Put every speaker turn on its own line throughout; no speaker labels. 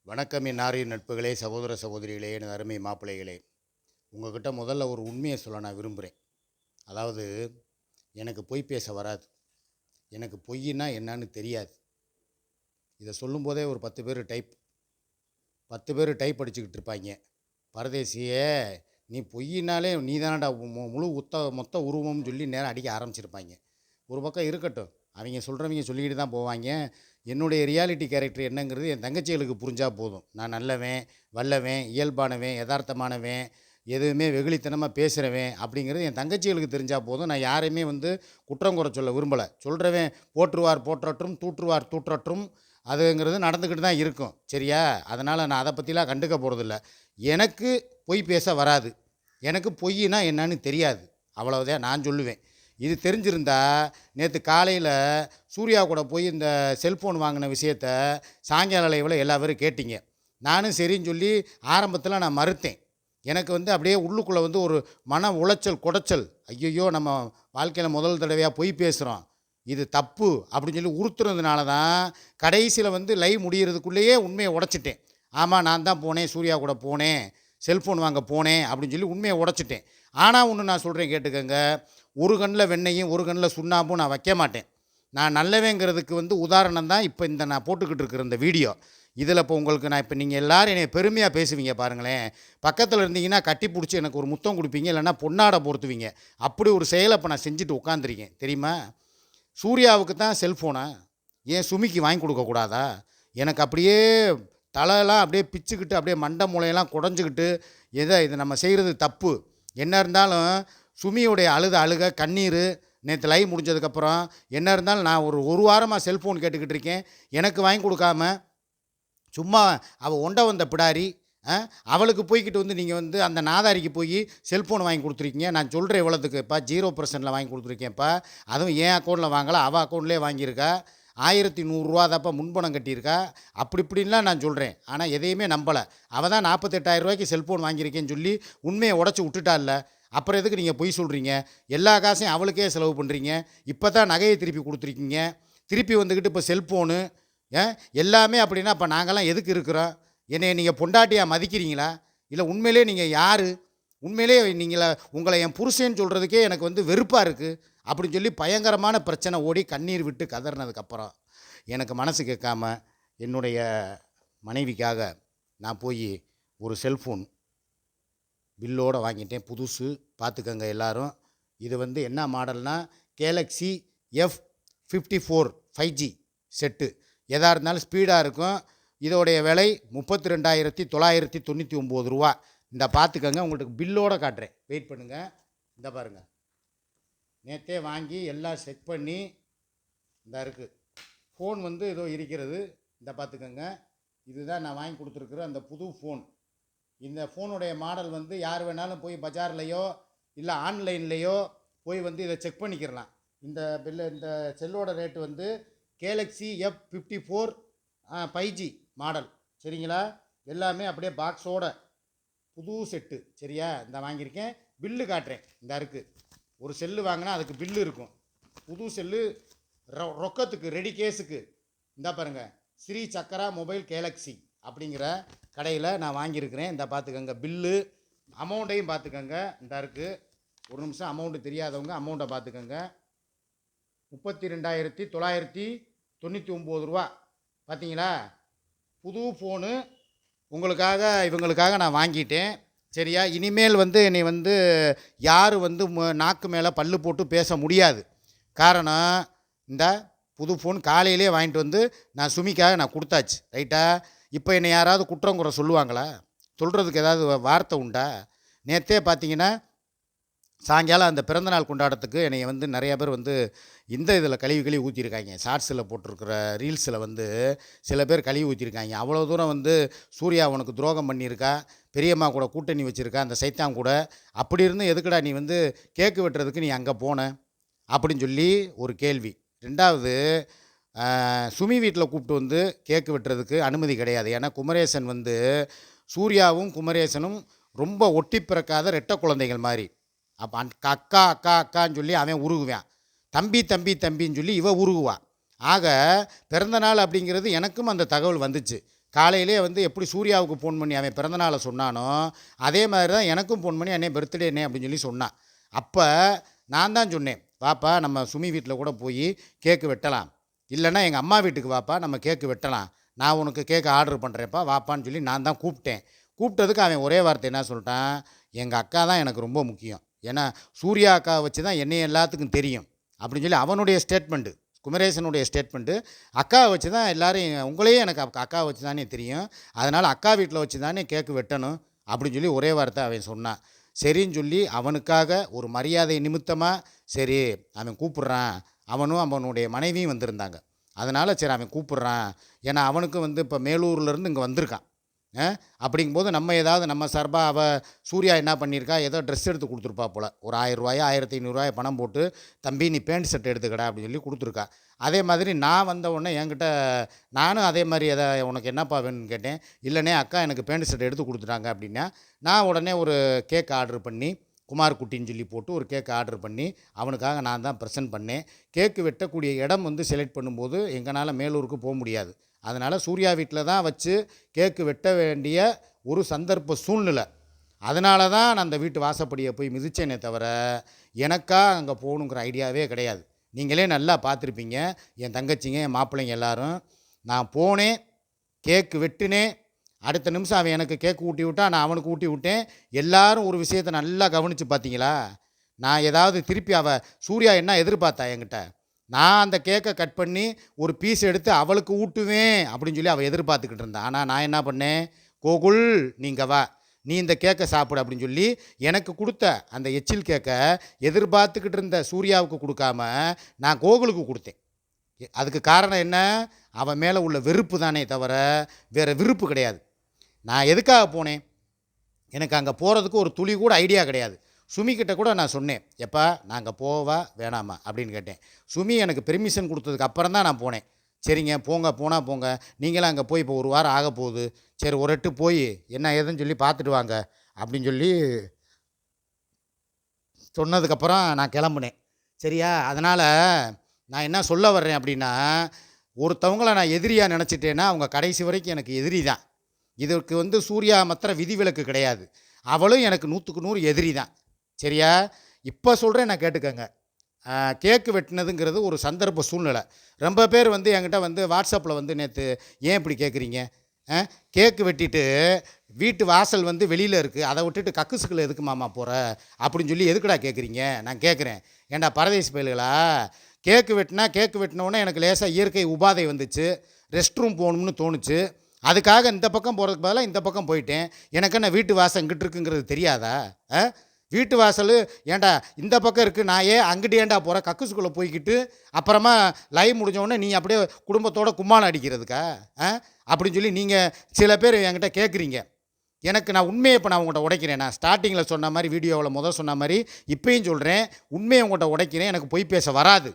வணக்கம் என் நாரின் நட்புகளே, சகோதர சகோதரிகளே, எனது அருமை மாப்பிள்ளைகளே. உங்ககிட்ட முதல்ல ஒரு உண்மையை சொல்ல நான் விரும்புகிறேன். அதாவது, எனக்கு பொய் பேச வராது. எனக்கு பொய்யின்னா என்னன்னு தெரியாது. இதை சொல்லும்போதே ஒரு 10 பேர் டைப் அடிச்சுக்கிட்டு இருப்பாங்க. பரதேசியே, நீ பொய்யினாலே நீ தானடா முழு மொத்த உருவம்னு சொல்லி நேரம் அடிக்க ஆரம்பிச்சிருப்பாங்க. ஒரு பக்கம் இருக்கட்டும், அவங்க சொல்கிறவங்க சொல்லிக்கிட்டு தான் போவாங்க. என்னுடைய ரியாலிட்டி கேரக்டர் என்னங்கிறது என் தங்கச்சிகளுக்கு புரிஞ்சால் போதும். நான் நல்லவன், வல்லவன், இயல்பானவன், யதார்த்தமானவன், எதுவுமே வெகுளித்தனமாக பேசுகிறவன் அப்படிங்கிறது என் தங்கச்சிகளுக்கு தெரிஞ்சால் போதும். நான் யாரையுமே குற்றம் குறை சொல்ல விரும்பலை. சொல்கிறவன் போற்றுவார் போற்றற்றும், தூற்றுவார் தூற்றற்றும், அதுங்கிறது நடந்துக்கிட்டு தான் இருக்கும். சரியா? அதனால் நான் அதை பற்றிலாம் கண்டுக்க போகிறதில்ல. எனக்கு பொய் பேச வராது. எனக்கு பொய்னா என்னன்னு தெரியாது. அவ்வளவுதான் நான் சொல்லுவேன். இது தெரிஞ்சிருந்தா நேற்று காலையில் சூர்யா கூட போய் இந்த செல்ஃபோன் வாங்கின விஷயத்த சாயங்கால அளவில் எல்லா பேரும் கேட்டிங்க. நானும் சரின்னு சொல்லி ஆரம்பத்தில் நான் மறுத்தேன். எனக்கு அப்படியே உள்ளுக்குள்ளே ஒரு மன உளைச்சல் குடைச்சல். ஐயையோ, நம்ம வாழ்க்கையில் முதல் தடவையாக பொய் பேசுகிறோம், இது தப்பு அப்படின்னு சொல்லி உறுத்துறதுனால தான் கடைசியில் லைவ் முடிகிறதுக்குள்ளேயே உண்மையை உடைச்சிட்டேன். ஆமாம், நான் தான் போனேன், சூர்யா கூட போனேன், செல்ஃபோன் வாங்க போனேன் அப்படின்னு சொல்லி உண்மையை உடைச்சிட்டேன். ஆனால் ஒன்று நான் சொல்கிறேன் கேட்டுக்கங்க, ஒரு கண்ணில் வெண்ணையும் ஒரு கண்ணில் சுண்ணாம்பும் நான் வைக்க மாட்டேன். நான் நல்லவேங்கிறதுக்கு உதாரணம் தான் இப்போ இந்த நான் போட்டுக்கிட்டு இருக்கிற இந்த வீடியோ. இதில் இப்போ உங்களுக்கு நான் இப்போ நீங்கள் எல்லோரும் என்னை பெருமையாக பேசுவீங்க பாருங்களேன். பக்கத்தில் இருந்தீங்கன்னா கட்டி பிடிச்சி எனக்கு ஒரு முத்தம் கொடுப்பீங்க, இல்லைன்னா பொன்னாடை பொறுத்துவீங்க. அப்படி ஒரு செயலை இப்போ நான் செஞ்சுட்டு உட்காந்துருக்கேன் தெரியுமா? சூர்யாவுக்கு தான் செல்ஃபோனை ஏன் சுமிக்கு வாங்கி கொடுக்கக்கூடாதா? எனக்கு அப்படியே தலையெல்லாம் அப்படியே பிச்சுக்கிட்டு அப்படியே மண்டை மூளையெல்லாம் குடஞ்சிக்கிட்டு, இது நம்ம செய்கிறது தப்பு. என்ன இருந்தாலும் சுமியோடைய அழுக கண்ணீர் நேற்று லைவ் முடிஞ்சதுக்கப்புறம் என்ன இருந்தாலும் நான் ஒரு வாரமாக செல்ஃபோன் கேட்டுக்கிட்டு இருக்கேன். எனக்கு வாங்கி கொடுக்காம சும்மா அவள் ஒண்ட வந்த பிடாரி அவளுக்கு போய்கிட்டு நீங்கள் அந்த நாதாரிக்கு போய் செல்ஃபோன் வாங்கி கொடுத்துருக்கீங்க. நான் சொல்கிறேன் இவ்வளோத்துக்குப்பா, 0% வாங்கி கொடுத்துருக்கேன்ப்பா. அதுவும் என் அக்கௌண்ட்டில் வாங்கலை, அவள் அக்கௌண்ட்லேயே வாங்கியிருக்கா. 1100 தான்ப்பா முன்பணம் கட்டியிருக்கா. அப்படி இப்படின்லாம் நான் சொல்கிறேன். ஆனால் எதையுமே நம்பலை. அவள் தான் 48,000 செல்ஃபோன் வாங்கியிருக்கேன்னு சொல்லி உண்மையை உடச்சி விட்டுட்டால்ல. அப்புறம் எதுக்கு நீங்கள் பொய் சொல்கிறீங்க? எல்லா காசையும் அவளுக்கே செலவு பண்ணுறீங்க. இப்போ தான் நகையை திருப்பி கொடுத்துருக்கீங்க. திருப்பி இப்போ செல்ஃபோனு எல்லாமே. அப்படின்னா அப்போ நாங்கள்லாம் எதுக்கு இருக்கிறோம்? என்னை நீங்கள் பொண்டாட்டியாக மதிக்கிறீங்களா? இல்லை உண்மையிலே நீங்கள் யார்? உண்மையிலே உங்களை என் புருஷன்னு சொல்கிறதுக்கே எனக்கு வெறுப்பாக இருக்குது அப்படின்னு சொல்லி பயங்கரமான பிரச்சனை ஓடி கண்ணீர் விட்டு கதறினதுக்கப்புறம் எனக்கு மனசு கேட்காம என்னுடைய மனைவிக்காக நான் போய் ஒரு செல்ஃபோன் பில்லோடு வாங்கிட்டேன், புதுசு. பார்த்துக்கங்க எல்லோரும். இது என்ன மாடல்னால் கேலக்ஸி F54 5G செட்டு. எதாக இருந்தாலும் ஸ்பீடாக இருக்கும். இதோடைய விலை 32,999 ரூபா. இந்த பார்த்துக்கங்க, உங்களுக்கு பில்லோடு காட்டுறேன், வெயிட் பண்ணுங்கள். இந்த பாருங்கள், நேற்றே வாங்கி எல்லாம் செக் பண்ணி இந்த இருக்குது. ஃபோன் ஏதோ இருக்கிறது. இந்த பார்த்துக்கங்க, இதுதான் நான் வாங்கி கொடுத்துருக்குற அந்த புது ஃபோன். இந்த ஃபோனுடைய மாடல் யார் வேணாலும் போய் பஜார்லேயோ இல்லை ஆன்லைன்லேயோ போய் இதை செக் பண்ணிக்கிறலாம். இந்த இந்த செல்லோட rate Galaxy F54 5G model. சரிங்களா? எல்லாமே அப்படியே பாக்ஸோட புது செட்டு. சரியா? இந்த வாங்கியிருக்கேன், பில்லு காட்டுறேன். இந்த இருக்குது. ஒரு செல்லு வாங்கினா அதுக்கு பில்லு இருக்கும். புது செல்லு ரொக்கத்துக்கு ரெடி கேஸுக்கு. இந்த பாருங்கள், ஸ்ரீ சக்கரா மொபைல் கேலக்ஸி அப்படிங்கிற கடையில் நான் வாங்கியிருக்கிறேன். இந்த பார்த்துக்கங்க பில்லு, அமௌண்ட்டையும் பார்த்துக்கங்க. இந்த இருக்குது. ஒரு நிமிஷம், அமௌண்ட்டு தெரியாதவங்க அமௌண்ட்டை பார்த்துக்கங்க. 32,999 ரூபா. பார்த்தீங்களா? புது ஃபோனு இவங்களுக்காக நான் வாங்கிட்டேன். சரியா? இனிமேல் என்னை யார் நாக்கு மேலே பல்லு போட்டு பேச முடியாது. காரணம், இந்த புது ஃபோன் காலையிலே வாங்கிட்டு நான் சுமிக்காக நான் கொடுத்தாச்சு. ரைட்டா? இப்போ என்னை யாராவது குற்றம் குறை சொல்லுவாங்களா? சொல்கிறதுக்கு ஏதாவது வார்த்தை உண்டா? நேற்றே பார்த்தீங்கன்னா சாயங்காலம் அந்த பிறந்தநாள் கொண்டாடத்துக்கு என்னை நிறையா பேர் இந்த இதில் கழுவி ஊற்றிருக்காங்க. ஷார்ட்ஸில் போட்டிருக்கிற ரீல்ஸில் சில பேர் கழுவி ஊற்றிருக்காங்க. அவ்வளோ தூரம் சூர்யா உனக்கு துரோகம் பண்ணியிருக்கா, பெரியம்மா கூட கூட்டணி வச்சுருக்கா, அந்த சைத்தான் கூட. அப்படி இருந்து எதுக்குடா நீ கேக்கு வெட்டுறதுக்கு நீ அங்கே போன அப்படின்னு சொல்லி ஒரு கேள்வி. ரெண்டாவது, சுமி வீட்டில் கூப்பிட்டு கேக்கு வெட்டுறதுக்கு அனுமதி கிடையாது. ஏன்னா குமரேசன் சூர்யாவும் குமரேசனும் ரொம்ப ஒட்டி பிறக்காத ரெட்டை குழந்தைகள் மாதிரி. அப்போ அக்கா அக்கா அக்கான்னு சொல்லி அவன் உருகுவான், தம்பி தம்பி தம்பின்னு சொல்லி இவ உருகுவான். ஆக பிறந்த நாள் அப்படிங்கிறது எனக்கும் அந்த தகவல் வந்துச்சு. காலையிலே வந்து எப்படி சூர்யாவுக்கு ஃபோன் பண்ணி அவன் பிறந்தநாளை சொன்னானோ அதே மாதிரி தான் எனக்கும் ஃபோன் பண்ணி அண்ணே பர்த்டேண்ணே அப்படின்னு சொல்லி சொன்னான். அப்போ நான் தான் சொன்னேன், வாப்பா நம்ம சுமி வீட்டில் கூட போய் கேக்கு வெட்டலாம், இல்லைன்னா எங்கள் அம்மா வீட்டுக்கு வாப்பா நம்ம கேக்கு வெட்டலாம், நான் உனக்கு கேக்கு ஆர்டர் பண்ணுறேன்ப்பா வாப்பான்னு சொல்லி நான் தான் கூப்பிட்டேன். கூப்பிட்டதுக்கு அவன் ஒரே வார்த்தை என்ன சொல்லிட்டான், எங்கள் அக்கா தான் எனக்கு ரொம்ப முக்கியம், ஏன்னா சூர்யா அக்காவை வச்சு தான் என்னை எல்லாத்துக்கும் தெரியும் அப்படின்னு சொல்லி அவனுடைய ஸ்டேட்மெண்ட்டு, குமரேசனுடைய ஸ்டேட்மெண்ட்டு. அக்காவை வச்சு தான் எல்லோரும், உங்களையே எனக்கு அக்காவை வச்சு தானே தெரியும், அதனால் அக்கா வீட்டில் வச்சு தானே கேக்கு வெட்டணும் அப்படின்னு சொல்லி ஒரே வார்த்தை அவன் சொன்னான். சரின்னு சொல்லி அவனுக்காக ஒரு மரியாதை நிமித்தமாக சரி அவன் கூப்பிட்றான், அவனும் அவனுடைய மனைவியும் வந்திருந்தாங்க, அதனால் சரி அவன் கூப்பிட்றான், ஏன்னா அவனுக்கு வந்து இப்போ மேலூர்லேருந்து இங்கே வந்திருக்கான். அப்படிங்கும்போது நம்ம ஏதாவது நம்ம சார்பாக அவள் சூர்யா என்ன பண்ணியிருக்கா, ஏதோ ட்ரெஸ் எடுத்து கொடுத்துருப்பா போல், ஒரு 1000 ரூபாயோ 1500 பணம் போட்டு, தம்பி நீ பேண்ட் ஷர்ட் எடுத்துக்கடா அப்படின்னு சொல்லி கொடுத்துருக்கா. அதே மாதிரி நான் வந்த உடனே என்கிட்ட நானும் அதே மாதிரி எதை உனக்கு என்னப்பா வேணும்னு கேட்டேன். இல்லைண்ணே அக்கா எனக்கு பேண்ட் ஷர்ட் எடுத்து கொடுத்துட்டாங்க அப்படின்னா நான் உடனே ஒரு கேக் ஆர்டர் பண்ணி குமார் குட்டின்னு சொல்லி போட்டு ஒரு கேக் ஆர்டர் பண்ணி அவனுக்காக நான் தான் ப்ரெசென்ட் பண்ணேன். கேக்கு வெட்டக்கூடிய இடம் வந்து செலக்ட் பண்ணும்போது எங்களால் மேலூருக்கு போக முடியாது, அதனால் சூர்யா வீட்டில் தான் வச்சு கேக்கு வெட்ட வேண்டிய ஒரு சந்தர்ப்ப சூழ்நிலை. அதனால தான் நான் அந்த வீட்டு வாசப்படியை போய் மிதிச்சேனே தவிர எனக்கா அங்கே போகணுங்கிற ஐடியாவே கிடையாது. நீங்களே நல்லா பார்த்துருப்பீங்க, என் தங்கச்சிங்க என் மாப்பிள்ளைங்க எல்லோரும். நான் போனேன், கேக்கு வெட்டினேன், அடுத்த நிமிஷம் அவன் எனக்கு கேக்கு ஊட்டி விட்டான், நான் அவனுக்கு ஊட்டி விட்டேன். எல்லோரும் ஒரு விஷயத்தை நல்லா கவனித்து பார்த்தீங்களா, நான் ஏதாவது திருப்பி சூர்யா என்ன எதிர்பார்த்தா என்கிட்ட, நான் அந்த கேக்கை கட் பண்ணி ஒரு பீஸ் எடுத்து அவளுக்கு ஊட்டுவேன் அப்படின்னு சொல்லி அவள் எதிர்பார்த்துக்கிட்டு இருந்தான். ஆனால் நான் என்ன பண்ணேன், கோகுல் நீங்கள் வா, நீ இந்த கேக்கை சாப்பிடு அப்படின்னு சொல்லி எனக்கு கொடுத்த அந்த எச்சில் கேக்கை எதிர்பார்த்துக்கிட்டு இருந்த சூர்யாவுக்கு கொடுக்காம நான் கோகுலுக்கு கொடுத்தேன். அதுக்கு காரணம் என்ன, அவன் மேலே உள்ள வெறுப்பு தானே தவிர வேறு விருப்பு கிடையாது. நான் எதுக்காக போனேன், எனக்கு அங்கே போகிறதுக்கு ஒரு துளி கூட ஐடியா கிடையாது. சுமிக்கிட்ட கூட நான் சொன்னேன், எப்பா நாங்கள் போவா வேணாமா அப்படின்னு கேட்டேன். சுமி எனக்கு பெர்மிஷன் கொடுத்ததுக்கு அப்புறம் தான் நான் போனேன். சரிங்க போங்க, போனால் போங்க, நீங்களாம் அங்கே போய் இப்போ ஒரு வாரம் ஆக போகுது, சரி ஒரு எட்டு போய் என்ன ஏதுன்னு சொல்லி பார்த்துட்டு வாங்க அப்படின்னு சொல்லி சொன்னதுக்கப்புறம் நான் கிளம்புனேன். சரியா, அதனால் நான் என்ன சொல்ல வர்றேன் அப்படின்னா, ஒருத்தவங்களை நான் எதிரியாக நினச்சிட்டேன்னா அவங்க கடைசி வரைக்கும் எனக்கு எதிரி தான். இதற்கு வந்து சூர்யா மாத்திரம் விதிவிலக்கு கிடையாது, அவளும் எனக்கு 100க்கு 100 எதிரி தான். சரியா, இப்போ சொல்கிறேன் நான் கேட்டுக்கங்க. கேக்கு வெட்டினதுங்கிறது ஒரு சந்தர்ப்ப சூழ்நிலை. ரொம்ப பேர் வந்து என்கிட்ட வந்து வாட்ஸ்அப்பில் வந்து நேற்று ஏன் இப்படி கேட்குறீங்க, கேக்கு வெட்டிட்டு வீட்டு வாசல் வந்து வெளியில் இருக்குது, அதை விட்டுட்டு கக்குசுக்குள்ள எதுக்கு மாமா போகிற அப்படின்னு சொல்லி எதுக்குடா கேட்குறீங்க. நான் கேட்குறேன், ஏண்டா பரதேசி பயல்களா, கேக்கு வெட்டினோடனே எனக்கு லேசாக இயற்கை உபாதை வந்துச்சு, ரெஸ்ட் ரூம் போகணும்னு தோணுச்சு, அதுக்காக இந்த பக்கம் போகிறதுக்கு பதிலாக இந்த பக்கம் போயிட்டேன். எனக்கு என்ன வீட்டு வாசல் இங்கிட்டு இருக்குங்கிறது தெரியாதா, வீட்டு வாசல் ஏன்டா இந்த பக்கம் இருக்குது, நான் ஏன் அங்கிட்டு ஏன்டா போகிறேன் கக்குசுக்குள்ளே போய்கிட்டு அப்புறமா லைவ் முடிஞ்சோடனே நீ அப்படியே குடும்பத்தோட கும்மாளம் அடிக்கிறதுக்கா அப்படின்னு சொல்லி நீங்கள் சில பேர் என்கிட்ட கேட்குறீங்க. எனக்கு நான் உண்மையை இப்போ நான் உங்கள்கிட்ட உடைக்கிறேன். நான் ஸ்டார்டிங்கில் சொன்ன மாதிரி வீடியோவில் சொன்ன மாதிரி இப்போயும் சொல்கிறேன், உண்மையை உங்கள்கிட்ட உடைக்கிறேன். எனக்கு பொய் பேச வராது,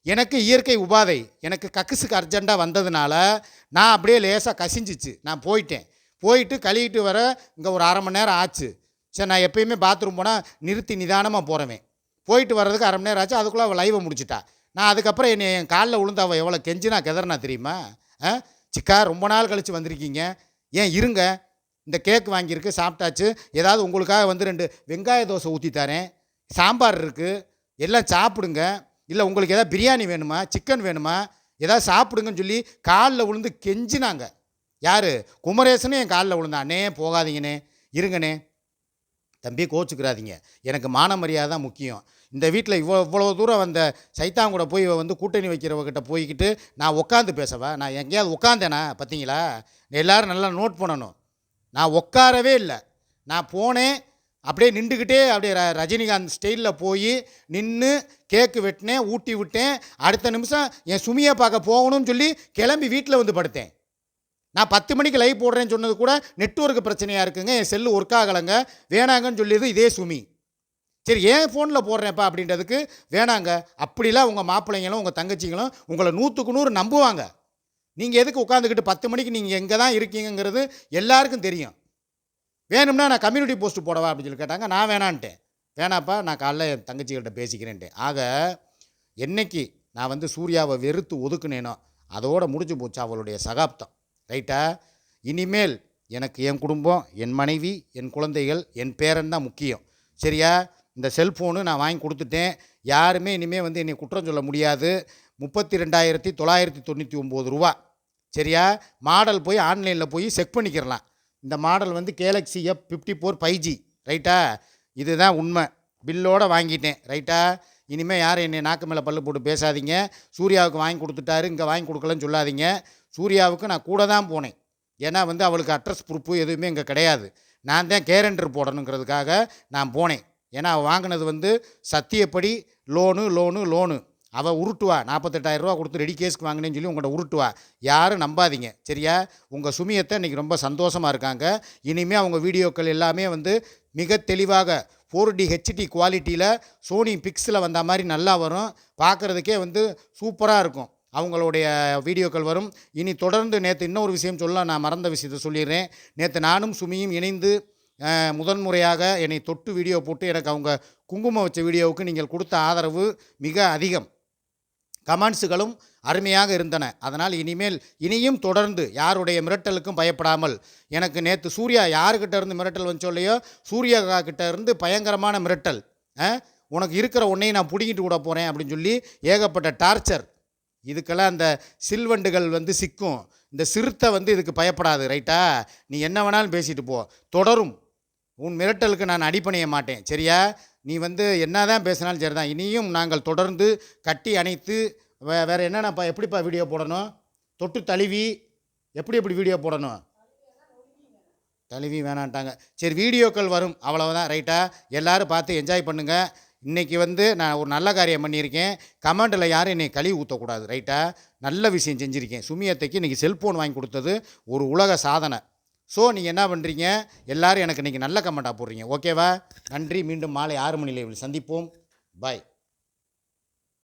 எனக்கு இயற்கை உபாதை, எனக்கு கக்குசுக்கு அர்ஜெண்ட்டாக வந்ததுனால நான் அப்படியே லேசாக கசிஞ்சிச்சு, நான் போயிட்டு கழுவிட்டு வர இங்கே ஒரு 1/2 மணி நேரம் ஆச்சு. சரி, நான் எப்பயுமே பாத்ரூம் போனால் நிறுத்தி நிதானமாக போகிறவன், போயிட்டு வர்றதுக்கு 1/2 மணி நேரம் ஆச்சு, அதுக்குள்ளே அவள் லைவை முடிச்சிட்டா. நான் அதுக்கப்புறம் என் காலில் விழுந்து அவள் எவ்வளோ கெஞ்சினா கெதறினா தெரியுமா, சிக்கா ரொம்ப நாள் கழித்து வந்திருக்கீங்க, ஏன் இருங்க, இந்த கேக் வாங்கியிருக்கு சாப்பிட்டாச்சு, ஏதாவது உங்களுக்காக வந்து 2 வெங்காய தோசை ஊற்றி தரேன், சாம்பார் இருக்குது, எல்லாம் சாப்பிடுங்க, இல்லை உங்களுக்கு எதாவது பிரியாணி வேணுமா, சிக்கன் வேணுமா, ஏதாவது சாப்பிடுங்கன்னு சொல்லி காலில் விழுந்து கெஞ்சினாங்க. யார், குமரேசனும் என் காலில் விழுந்தான், அண்ணே போகாதீங்கண்ணே, இருங்கண்ணே, தம்பி கோச்சுக்கிறாதீங்க, எனக்கு மான மரியாதை தான் முக்கியம். இந்த வீட்டில் இவ்வளோ தூரம் வந்த சைத்தான் கூட போய் வந்து கூட்டணி வைக்கிறவகிட்ட போய்கிட்டு நான் உட்காந்து பேசவா, நான் எங்கேயாவது உட்காந்தேனா பார்த்தீங்களா, எல்லோரும் நல்லா நோட் பண்ணணும், நான் உட்காரவே இல்லை, நான் போனேன் அப்படியே நின்றுக்கிட்டே அப்படியே ரஜினிகாந்த் ஸ்டைலில் போய் நின்று கேக்கு வெட்டினேன், ஊட்டி விட்டேன், அடுத்த நிமிஷம் என் சுமியை பார்க்க போகணும்னு சொல்லி கிளம்பி வீட்டில் வந்து படுத்தேன். நான் 10 மணிக்கு லைவ் போடுறேன்னு சொன்னது கூட நெட்வொர்க் பிரச்சனையாக இருக்குங்க, என் செல்லு ஒர்க் ஆகலைங்க, வேணாங்கன்னு சொல்லியது இதே சுமி. சரி ஏன் ஃபோனில் போடுறேன்ப்பா அப்படின்றதுக்கு வேணாங்க, அப்படிலாம் உங்கள் மாப்பிள்ளைங்களும் உங்கள் தங்கச்சிங்களும் உங்களை 100க்கு 100 நம்புவாங்க. நீங்கள் எதுக்கு உட்காந்துக்கிட்டு 10 மணிக்கு நீங்கள் எங்கே தான் இருக்கீங்கிறது எல்லாருக்கும் தெரியும். வேணும்னா நான் கம்யூனிட்டி போஸ்ட்டு போடவா அப்படின்னு சொல்லி கேட்டாங்க, நான் வேணான்ட்டேன், வேணாப்பா நான் காலைல என் தங்கச்சிகள்கிட்ட பேசிக்கிறேன்ட்டேன். ஆக என்னைக்கு நான் வந்து சூர்யாவை வெறுத்து ஒதுக்குனேனோ அதோடு முடிஞ்சு போச்சு அவளுடைய சகாப்தம். ரைட்டா, இனிமேல் எனக்கு என் குடும்பம், என் மனைவி, என் குழந்தைகள், என் பேரன் தான் முக்கியம். சரியா? இந்த செல்ஃபோனு நான் வாங்கி கொடுத்துட்டேன். யாருமே இனிமேல் வந்து என்னை குற்றம் சொல்ல முடியாது. 32,999 ரூபா. சரியா? மாடல் போய் ஆன்லைனில் போய் செக் பண்ணிக்கிறலாம். இந்த மாடல் வந்து கேலக்ஸி F54 5G. ரைட்டா? இதுதான் உண்மை. பில்லோடு வாங்கிட்டேன். ரைட்டா? இனிமேல் யாரும் என்னை நாக்கு மேலே பல்லு போட்டு பேசாதீங்க. சூர்யாவுக்கு வாங்கி கொடுத்துட்டாரு, இங்கே வாங்கி கொடுக்கலன்னு சொல்லாதீங்க. சூர்யாவுக்கு நான் கூட தான் போனேன். ஏன்னா வந்து அவளுக்கு அட்ரஸ் ப்ரூஃபு எதுவுமே இங்கே கிடையாது. நான் தான் கேரண்டர் போடணுங்கிறதுக்காக நான் போனேன். ஏன்னா அவள் வாங்கினது வந்து சத்தியப்படி லோனு. அவள் உருட்டுவா. 48,000 ரூபா கொடுத்து ரெடி கேஸ்க்கு வாங்கினேன்னு சொல்லி உங்கள்கிட்ட உருட்டுவா. யாரும் நம்பாதீங்க. சரியா? உங்கள் சுமியத்தை இன்றைக்கி ரொம்ப சந்தோஷமாக இருக்காங்க. இனிமேல் அவங்க வீடியோக்கள் எல்லாமே வந்து மிக தெளிவாக 4D HD குவாலிட்டியில் சோனி பிக்ஸில் வந்த மாதிரி நல்லா வரும். பார்க்குறதுக்கே வந்து சூப்பராக இருக்கும். அவங்களுடைய வீடியோக்கள் வரும். இனி தொடர்ந்து நேற்று இன்னொரு விஷயம் சொல்ல நான் மறந்த விஷயத்தை சொல்லிடுறேன். நேற்று நானும் சுமியும் இணைந்து முதன்முறையாக என்னை தொட்டு வீடியோ போட்டு எனக்கு அவங்க குங்குமம் வச்ச வீடியோவுக்கு நீங்கள் கொடுத்த ஆதரவு மிக அதிகம். கமெண்ட்ஸுகளும் அருமையாக இருந்தன. அதனால் இனியும் தொடர்ந்து யாருடைய மிரட்டலுக்கும் பயப்படாமல், எனக்கு நேற்று சூர்யா யாருக்கிட்ட இருந்து மிரட்டல் வந்துச்சோ இல்லையோ, சூர்யா கிட்ட இருந்து பயங்கரமான மிரட்டல். உனக்கு இருக்கிற ஒன்றையும் நான் பிடிங்கிட்டு கூட போகிறேன் அப்படின்னு சொல்லி ஏகப்பட்ட டார்ச்சர். இதுக்கெல்லாம் அந்த சில்வண்டுகள் வந்து சிக்கும். இந்த சிறுத்தை வந்து இதுக்கு பயப்படாது. ரைட்டா? நீ என்ன வேணாலும் பேசிட்டு போ, தொடரும். உன் மிரட்டலுக்கு நான் அடிபணிய மாட்டேன். சரியா? நீ வந்து என்ன தான் பேசினாலும் சரி தான். இனியும் நாங்கள் தொடர்ந்து கட்டி அணைத்து வேறு என்னென்னப்பா எப்படிப்பா வீடியோ போடணும்? தொட்டு தழுவி எப்படி வீடியோ போடணும்? தழுவி வேணான்ட்டாங்க. சரி, வீடியோக்கள் வரும், அவ்வளவுதான். ரைட்டா? எல்லோரும் பார்த்து என்ஜாய் பண்ணுங்கள். இன்றைக்கி வந்து நான் ஒரு நல்ல காரியம் பண்ணியிருக்கேன். கமெண்டில் யாரும் என்னை கழுவி ஊற்றக்கூடாது. ரைட்டா? நல்ல விஷயம் செஞ்சுருக்கேன். சுமியத்தைக்கு இன்றைக்கி செல்ஃபோன் வாங்கி கொடுத்தது ஒரு உலக சாதனை. ஸோ நீங்கள் என்ன பண்ணுறீங்க? எல்லோரும் எனக்கு இன்றைக்கி நல்ல கமெண்ட்டாக போடுறீங்க. ஓகேவா? நன்றி. மீண்டும் மாலை 6 மணி லைவில் சந்திப்போம். பாய்.